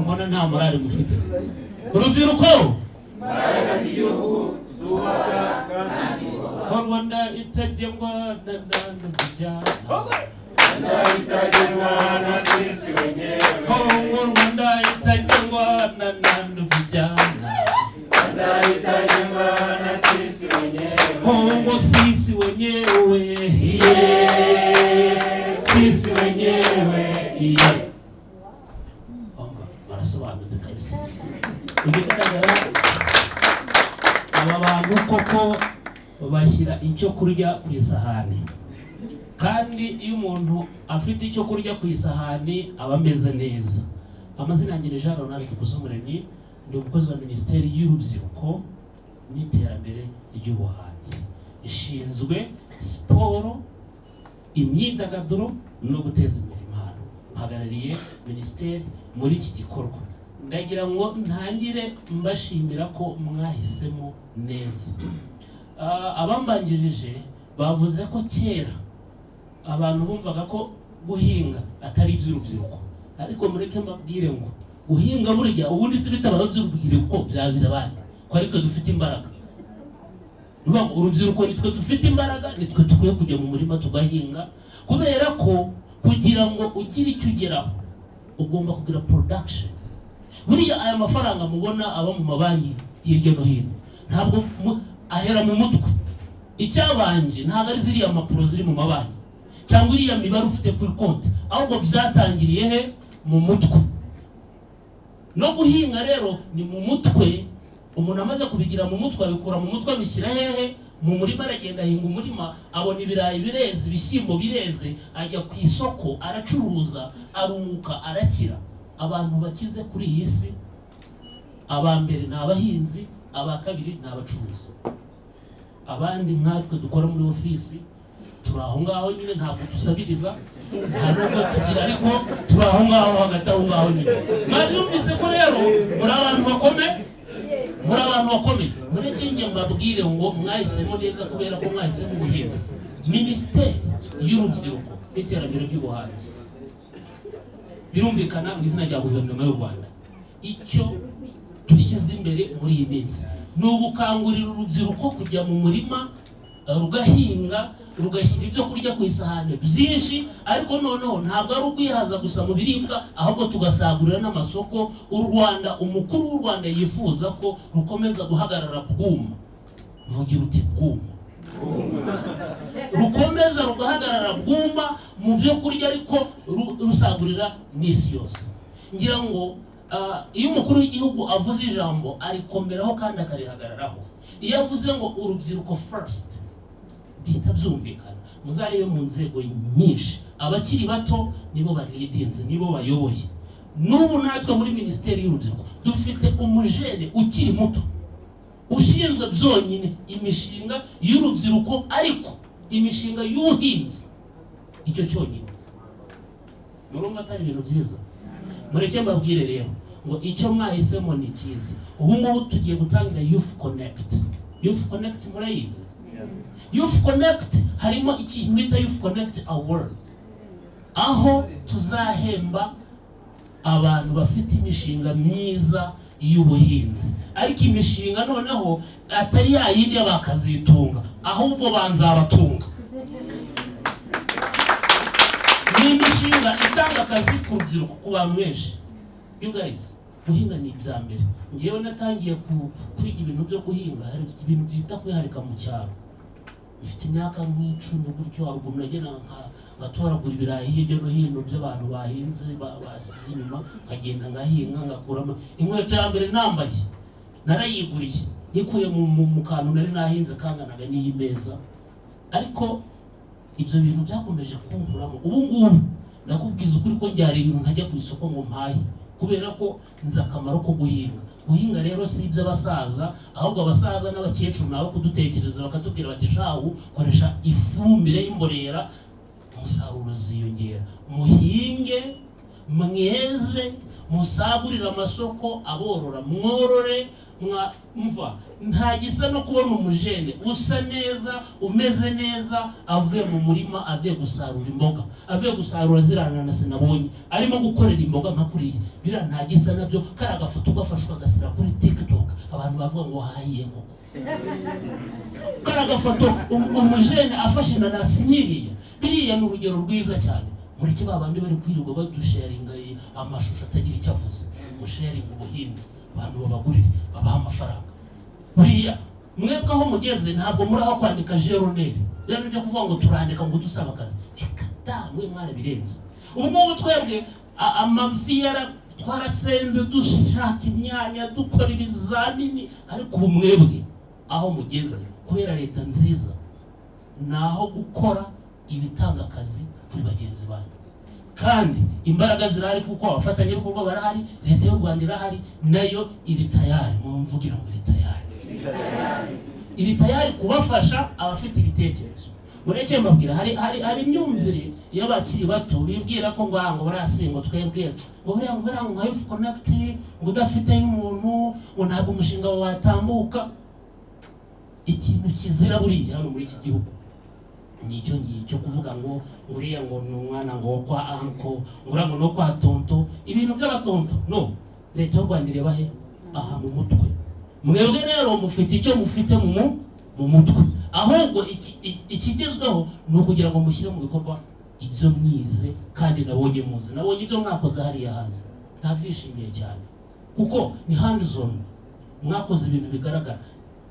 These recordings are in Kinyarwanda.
mbona nta morale mufite. Urubyiruko imbaraga z'igihugu zubaka kandi Rwanda itajyengwa n'abandi vijana. Rwanda itajengwa na sisi wenyewe. Rwanda itajengwa n'abandi vijana. Rwanda itajengwa na sisi wenyewe. Sisi wenyewe. Sisi wenyewe. Barasobanutse kabisa. Ubigaragara aba bantu koko bashyira icyo kurya ku isahani, kandi iyo umuntu afite icyo kurya ku isahani aba ameze neza. Amazina yanjye ni Jean Ronald Dukuzumuremyi, ndi umukozi wa Minisiteri y'Urubyiruko n'Iterambere ry'Ubuhanzi, ishinzwe siporo, imyidagaduro no guteza imbere impano. Mpagarariye Minisiteri muri iki gikorwa. Ndagira ngo ntangire mbashimira ko mwahisemo neza. Abambanjirije bavuze ko kera abantu bumvaga ko guhinga atari iby'urubyiruko, ariko mureke mbabwire ngo guhinga burya ubundi si bitabara by'urubyiruko byabiza abandi, ko ariko dufite imbaraga. Nuvuga ngo urubyiruko nitwe dufite imbaraga, nitwe tukwiye kujya mu murima tugahinga, kubera ko kugira ngo ugire icyo ugeraho ugomba kugira production. Buriya aya mafaranga mubona aba mu mabanki hirya no hino ntabwo ahera mu mutwe. Icyabanje ntabwo ari ziriya mapuro ziri mu mabanki cyangwa iriya mibare ufite kuri konti, ahubwo byatangiriye he? Mu mutwe. No guhinga rero ni mu mutwe. Umuntu amaze kubigira mu mutwe, abikura mu mutwe abishyira hehe? Mu murima. Aragenda ahinga umurima, abona ibirayi bireze, ibishyimbo bireze, ajya ku isoko aracuruza, arunguka, arakira. Abantu bakize kuri iyi si, aba mbere ni abahinzi, aba kabiri ni abacuruzi. Abandi nkatwe dukora muri ofisi turi aho ngaho nyine, ntabwo dusabiriza, nta nubwo tugira, ariko turi aho ngaho hagati aho ngaho nyine. Mwabyumvise ko rero muri abantu bakomeye, muri abantu bakomeye. Muri kinge mbabwire ngo mwahisemo neza kubera ko mwahisemo ubuhinzi. Minisiteri y'Urubyiruko n'Iterambere ry'Ubuhanzi, birumvikana mu izina rya guverinoma y'u Rwanda, icyo dushyize imbere muri iyi minsi ni ugukangurira urubyiruko kujya mu murima rugahinga, rugashyira ibyo kurya ku isahani byinshi, ariko noneho ntabwo ari ukwihaza gusa mu biribwa, ahubwo tugasagurira n'amasoko. U Rwanda, umukuru w'u Rwanda yifuza ko rukomeza guhagarara bwuma. Vugira uti bwuma. Rukomeza rugahagarara bwuma mu byo kurya, ariko rusagurira n'isi yose. Ngira ngo iyo umukuru w'igihugu avuze ijambo arikomeraho kandi akarihagararaho. Iyo avuze ngo urubyiruko first, bihita byumvikana. Muzarebe mu nzego nyinshi abakiri bato nibo baridinze, nibo bayoboye. N'ubu natwe muri Minisiteri y'Urubyiruko dufite umujene ukiri muto ushinzwe byonyine imishinga y'urubyiruko, ariko imishinga y'ubuhinzi icyo cyonyine. Murumva atari ibintu byiza? Mureke mbabwire rero ngo icyo mwahisemo ni cyiza. Ubu ngubu tugiye gutangira Youth Connect. Youth Connect murayizi? Youth Connect harimo ikintu bita Youth Connect Award, aho tuzahemba abantu bafite imishinga myiza y'ubuhinzi, ariko imishinga noneho atari yayindi y'abakazitunga, ahubwo banzabatunga. Ni imishinga itanga akazi ku rubyiruko, ku bantu benshi. You guys, guhinga ni ibya mbere. Ngewe natangiye kwiga ibintu byo guhinga, hari ibintu byita kwiharika mu cyaro. Mfite imyaka nk'icumi gutyo, haruguru nagena ngatoragura ibirayi hirya no hino by'abantu bahinze basize inyuma, nkagenda ngahinga, ngakuramo. Inkweto ya mbere nambaye narayiguriye, nikuye mu kantu nari nahinze kanganaga n'iyi meza, ariko ibyo bintu byakomeje kunkuramo. Ubu ngubu ndakubwiza ukuri ko njyari ibintu ntajya ku isoko ngo mpaye, kubera ko nzi akamaro ko guhinga. Guhinga rero si iby'abasaza, ahubwo abasaza n'abakecuru nabo kudutekereza bakatubwira bati shahu koresha ifumbire y'imborera, umusaruro ziyongera. Muhinge, mweze, musagurira amasoko, aborora mworore, mva nta gisa no kubona umujene usa neza umeze neza avuye mu murima avuye gusarura imboga avuye gusarura zirana na sinabonye arimo gukorera imboga nka kuriya bira nta gisa nabyo kari agafoto gafashwa gasira kuri TikTok abantu bavuga ngo hahiye ngo kari agafoto umujene afashe inanasi nkiriya biriya ni urugero rwiza cyane muri kibabandi bari kwirirwa badusharinga amashusho atagira icyo avuze musharinga ubuhinzi abantu babagurire babaha amafaranga buriya mwebwe aho mugeze ntabwo muri aho kwandika jeroneri rero byo kuvuga ngo turandika ngo dusaba akazi reka mwe mwana birenze ubu ngubu twebwe amavi twarasenze dushaka imyanya dukora ibizamini ariko ubu mwebwe aho mugeze kubera leta nziza naho gukora ibitanga akazi kuri bagenzi banyu kandi imbaraga zirahari kuko abafatanyabikorwa barahari leta y'u Rwanda irahari nayo iri tayari mumvugira ngo iri tayari kubafasha abafite ibitekerezo mureke mbabwira hari imyumvire y'abakiri bato bibwira ko ngo barasingo twebwe ngo buriya ngo nka Youth Connect ngo udafite y'umuntu ngo ntabwo umushinga watambuka ikintu kizira buriya hano muri iki gihugu nicyo ngicyo kuvuga ngo uriya ngo ni umwana ngo kwa anko ngo no kwa tonto ibintu by'abatonto no leta y'u Rwanda ireba he aha mu mutwe mwebwe rero mufite icyo mufite mu mutwe ahubwo ikigezweho ni ukugira ngo mushyire mu bikorwa ibyo mwize kandi nabonye ibyo mwakoze hariya hanze ntabyishimiye cyane kuko ni hands on mwakoze ibintu bigaragara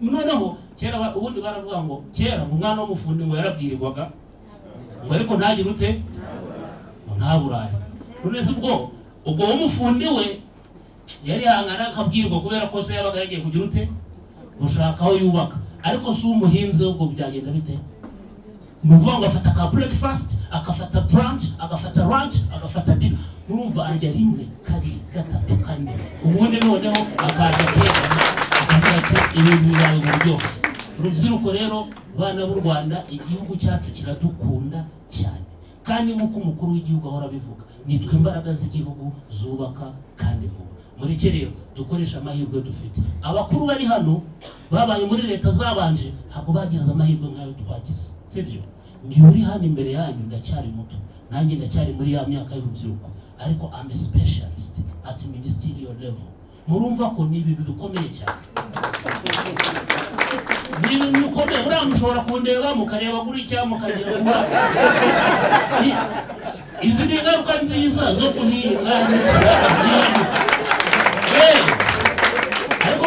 noneho kera ubundi baravuga ngo kera umwana w'umufundi ngo yarabwirirwaga ngo ariko ntagire ute ntaburaye nonese ubwo w'umufundi we yari hangana akabwirwa kubera ko se yabaga yagiye kugira ute gushaka aho yubaka ariko si umuhinzi ubwo byagenda bite ni ukuvuga ngo afata ka breakfast akafata brunch agafata lunch agafata dinner murumva arya rimwe kabiri gatatu kane ubundi noneho akaza ibintu bibaye uburyohe urubyiruko rero bana b'u Rwanda igihugu cyacu kiradukunda cyane kandi nk'uko umukuru w'igihugu ahora abivuga nitwe imbaraga z'igihugu zubaka kandi vuba muri rero dukoresha amahirwe dufite abakuru bari hano babaye muri leta zabanje ntabwo bagize amahirwe nk'ayo twagize sibyo njye uri hano imbere yanyu ndacyari muto nanjye ndacyari muri ya myaka y'urubyiruko ariko I'm a specialist at ministerial level murumva ko ni ibintu bikomeye cyane ni ibintu bikomeye buriya mushobora kundeba mukareba kuri cyangwa mukagira ngo izi ni ingaruka nziza zo guhinga ariko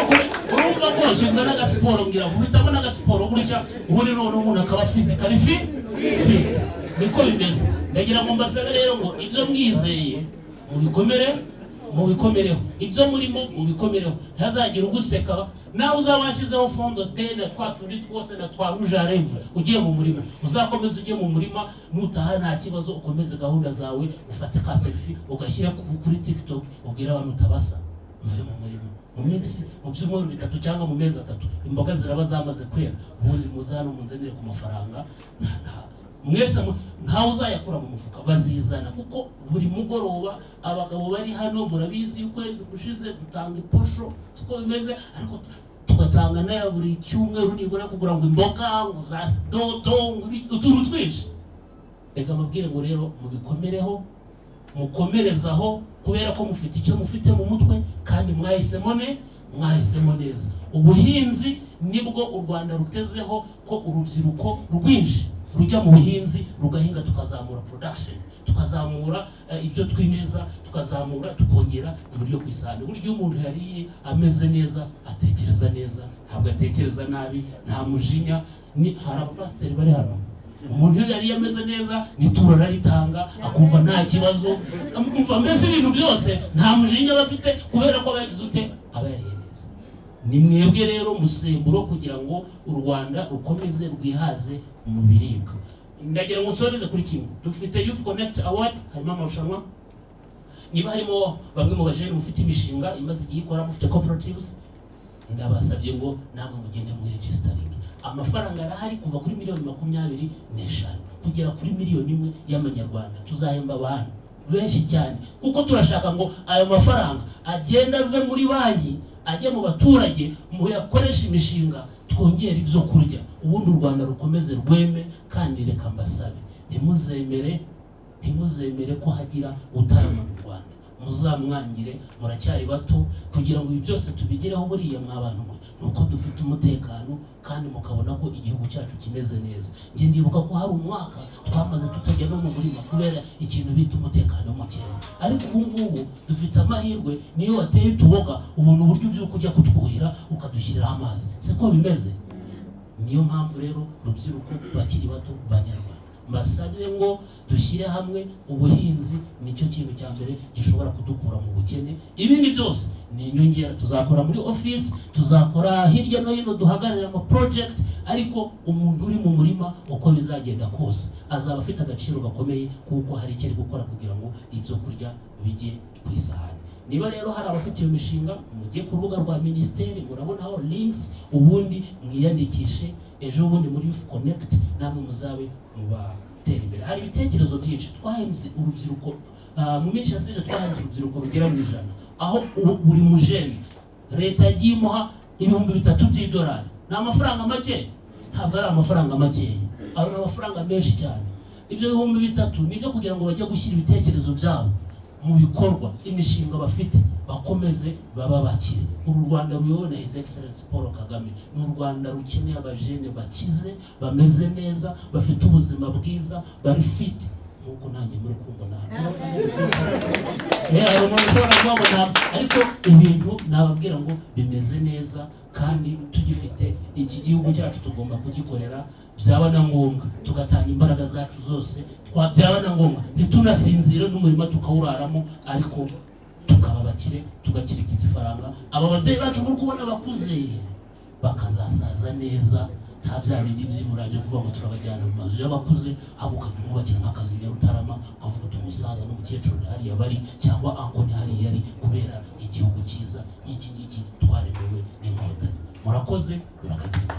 urumva ko nshinzwe n'agasiporo mbwira nkubitamo n'agasiporo gutya ubundi none umuntu akaba physically fit niko bimeze ndagira ngo mbasabe rero ngo ibyo mwizeye mubikomereho ibyo murimo mubikomereho ntazagira uguseka nawe uzabashizeho fondo tene twa turi twose na twa rouge à lèvres ugiye mu murima uzakomeza ujye mu murima nutaha nta kibazo ukomeze gahunda zawe ufate ka selfie ugashyira kuri TikTok ubwira abantu utabasa mvuye mu murima mu minsi mu byumweru 3 cyangwa mu mezi 3 imboga ziraba zamaze kwera ubundi muzano munzanire ku mafaranga mwese ntawe uzayakura mu mufuka bazizana kuko buri mugoroba abagabo bari hano murabizi ukwezi gushize dutanga iposho siko bimeze ariko tugatanga nayo buri cyumweru nibura kugura ngo imboga ngo za dodo utuntu twinshi reka mabwire ngo rero mubikomereho mukomerezaho kubera ko mufite icyo mufite mu mutwe kandi mwahisemo neza ubuhinzi nibwo u Rwanda rutezeho ko urubyiruko rwinshi rujya mu buhinzi rugahinga tukazamura production tukazamura ibyo twinjiza tukazamura tukongera ibiryo ku isahani buryo umuntu yariye ameze neza atekereza neza ntabwo atekereza nabi nta mujinya ni harapasiteri bari hano umuntu yari ameze neza nituro raritanga akumva nta kibazo akumva mbese ibintu byose nta mujinya bafite kubera ko bagize ute abayariye neza ni mwebwe rero musemburo kugira ngo u Rwanda rukomeze rwihaze mu biribwa ndagira ngo nsoreze kuri kimwe dufite Youth Connect Award harimo amarushanwa niba harimo bamwe mu bajene mufite imishinga imaze igihe ikora mufite cooperatives ndabasabye ngo namwe mugende mu registering amafaranga arahari kuva kuri miliyoni 25 kugera kuri miliyoni 1 y'amanyarwanda tuzahemba abantu benshi cyane kuko turashaka ngo ayo mafaranga agenda ave muri banki ajye mu baturage muyakoresha imishinga twongera ibyo kurya, ubundi u Rwanda rukomeze rweme. Kandi reka mbasabe, ntimuzemere ko hagira utarama mu Rwanda, muzamwangire, muracyari bato, kugira ngo ibi byose tubigereho. Buriya mwabantu mwe nuko dufite umutekano kandi mukabona ko igihugu cyacu kimeze neza. Njye ndibuka ko hari umwaka twamaze tutajya no mu murima kubera ikintu bita umutekano mukeya, ariko ubu ngubu dufite amahirwe. Niyo wateye utuboga ubona uburyo ubyuka ujya kutwuhira ukadushyiriraho amazi, siko bimeze. Niyo mpamvu rero rubyiruko bakiri bato banyarwanda, mbasabire ngo dushyire hamwe. Ubuhinzi nicyo kintu cya mbere gishobora kudukura mu bukene, ibindi byose ni inyongera. Tuzakora muri office, tuzakora hirya no hino, duhagararira ama project, ariko umuntu uri mu murima uko bizagenda kose azaba afite agaciro gakomeye, kuko hari icyo ari gukora kugira ngo ibyo kurya bijye ku isahani. Niba rero hari abafite iyo mishinga, mujye ku rubuga rwa ministeri, murabonaho links, ubundi mwiyandikishe. Ejo bundi muri Youth Connect namwe muzabe mubatera imbere. Hari ibitekerezo byinshi twahenze urubyiruko, mu minsi yasije twahenze urubyiruko rugera mu 100, aho buri mujene leta yagiye imuha $3,000 by'idolari. Ni amafaranga make? Ntabwo ari amafaranga makeya, aho ni amafaranga menshi cyane. Ibyo $3,000 nibyo kugira ngo bajye gushyira ibitekerezo byabo mu bikorwa, imishinga bafite bakomeze baba bakire. Uru Rwanda ruyobowe na His Excellency Paul Kagame ni u Rwanda rukeneye abajene bakize, bameze neza, bafite ubuzima bwiza, bari fit, nkuko nanjye muri kumbona. Ariko ibintu nababwira ngo bimeze neza, kandi tugifite iki gihugu cyacu tugomba kugikorera. Byaba na ngombwa tugatanga imbaraga zacu zose, byaba na ngombwa ntitunasinzire n'umurima tukawuraramo, ariko tukaba bakire, tugakirigita ifaranga. Aba babyeyi bacu muri kubona bakuze bakazasaza neza, nta bya bindi by'iburaje kuvuga ngo turabajyana mu mazu y'abakuze, ahubwo ukajya umubakira nk'akazi ya Rutarama, ukavuga uti umusaza n'umukecuru hariya bari, cyangwa ankoni hariya yari, kubera igihugu cyiza nk'iki ngiki twaremewe n'Inkotanyi. Murakoze, murakagira.